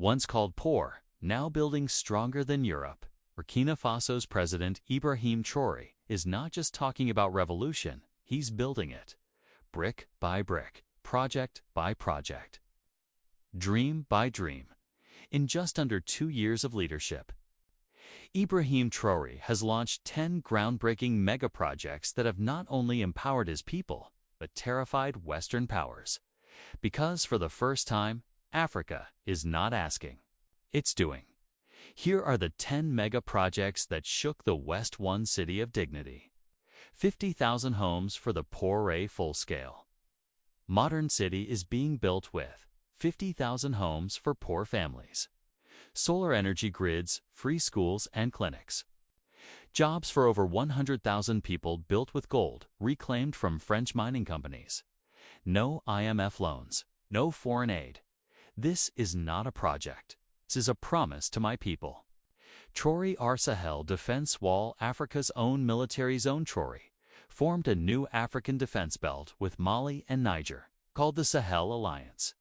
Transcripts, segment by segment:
Once called poor, now building stronger than Europe, Burkina Faso's President Ibrahim Traoré is not just talking about revolution, he's building it. Brick by brick, project by project, dream by dream. In just under 2 years of leadership, Ibrahim Traoré has launched 10 groundbreaking mega-projects that have not only empowered his people, but terrified Western powers. Because for the first time, Africa is not asking, it's doing. Here are the 10 mega-projects that shook the West. 1 City of Dignity. 50,000 homes for the poor. Full-scale modern city is being built with 50,000 homes for poor families. Solar energy grids, free schools and clinics. Jobs for over 100,000 people built with gold, reclaimed from French mining companies. No IMF loans, no foreign aid. This is not a project. This is a promise to my people. Traoré Sahel Defense Wall, Africa's own military zone. Traoré formed a new African defense belt with Mali and Niger, called the Sahel Alliance.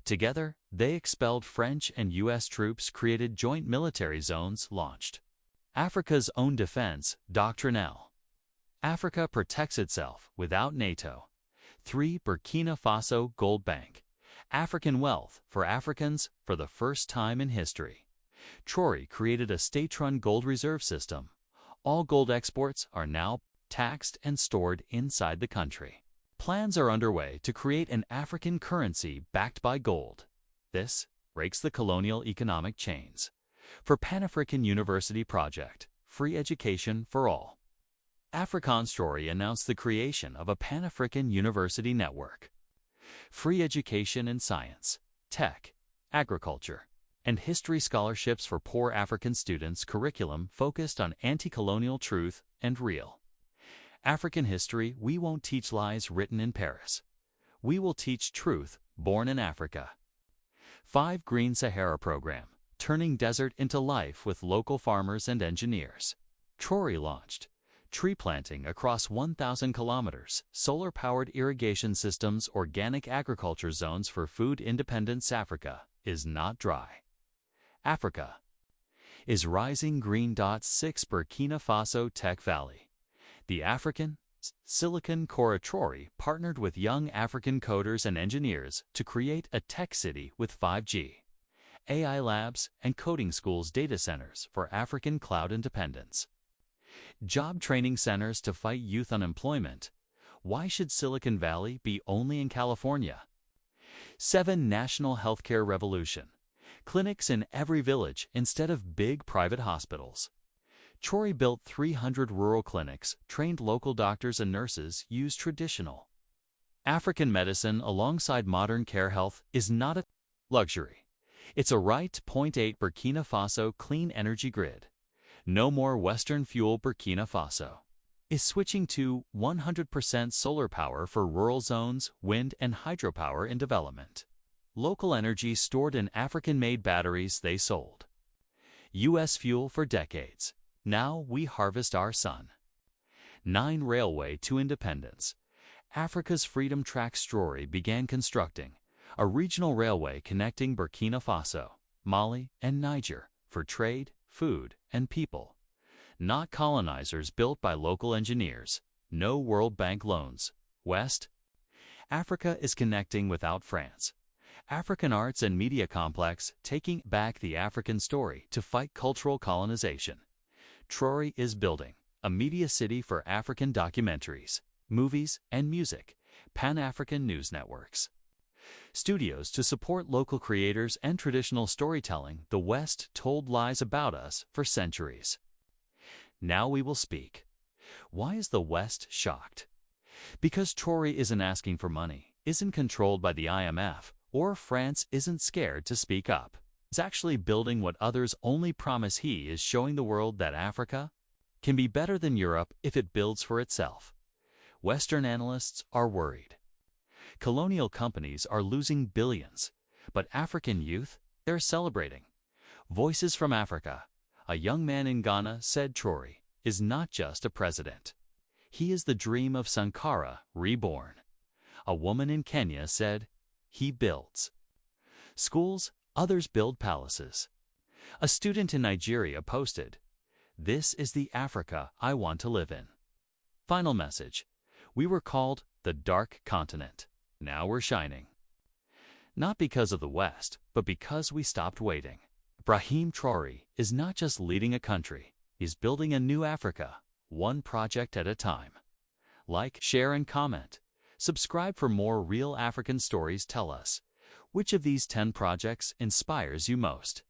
Together, they expelled French and U.S. troops, created joint military zones, launched Africa's own defense doctrinal. Africa protects itself without NATO. 3. Burkina Faso Gold Bank. African wealth for Africans for the first time in history. Traoré created a state-run gold reserve system. All gold exports are now taxed and stored inside the country. Plans are underway to create an African currency backed by gold. This breaks the colonial economic chains. For Pan-African University Project, free education for all. Afrikaans. Traoré announced the creation of a Pan-African University network. Free education in science, tech, agriculture, and history scholarships for poor African students. Curriculum focused on anti-colonial truth and real African history. We won't teach lies written in Paris. We will teach truth born in Africa. 5. Green Sahara Program, turning desert into life with local farmers and engineers. Traoré launched tree planting across 1,000 kilometers, solar-powered irrigation systems, organic agriculture zones for food independence. Africa is not dry. Africa is rising. Green. 6. Burkina Faso Tech Valley. The African Silicon Core. Traoré partnered with young African coders and engineers to create a tech city with 5G, AI labs, and coding schools, data centers for African cloud independence. Job training centers to fight youth unemployment. Why should Silicon Valley be only in California? 7. National Healthcare Revolution. Clinics in every village instead of big private hospitals. Traoré built 300 rural clinics, trained local doctors and nurses, used traditional African medicine alongside modern care. Health is not a luxury. It's a right. 8. Burkina Faso Clean Energy Grid. No more Western fuel. Burkina Faso is switching to 100% solar power for rural zones, wind and hydropower in development. Local energy stored in African-made batteries they sold. U.S. fuel for decades. Now we harvest our sun. 9. Railway to Independence. Africa's Freedom Track. Traoré began constructing a regional railway connecting Burkina Faso, Mali, and Niger for trade, food, and people. Not colonizers, built by local engineers. No World Bank loans. West Africa is connecting without France. African Arts and Media Complex, taking back the African story to fight cultural colonization. Traoré is building a media city for African documentaries, movies, and music. Pan-African news networks. Studios to support local creators and traditional storytelling. The West told lies about us for centuries. Now we will speak. Why is the West shocked? Because Traoré isn't asking for money, isn't controlled by the IMF, or France isn't scared to speak up. He's actually building what others only promise. He is showing the world that Africa can be better than Europe if it builds for itself. Western analysts are worried. Colonial companies are losing billions, but African youth, they're celebrating. Voices from Africa. A young man in Ghana said Traoré is not just a president. He is the dream of Sankara reborn. A woman in Kenya said he builds schools, Others build palaces. A student in Nigeria posted, "This is the Africa I want to live in." Final message. We were called the Dark Continent. Now we're shining. Not because of the West, but because we stopped waiting. Ibrahim Traore is not just leading a country, he's building a new Africa, one project at a time. Like, share, and comment. Subscribe for more real African stories. Tell us, which of these 10 projects inspires you most?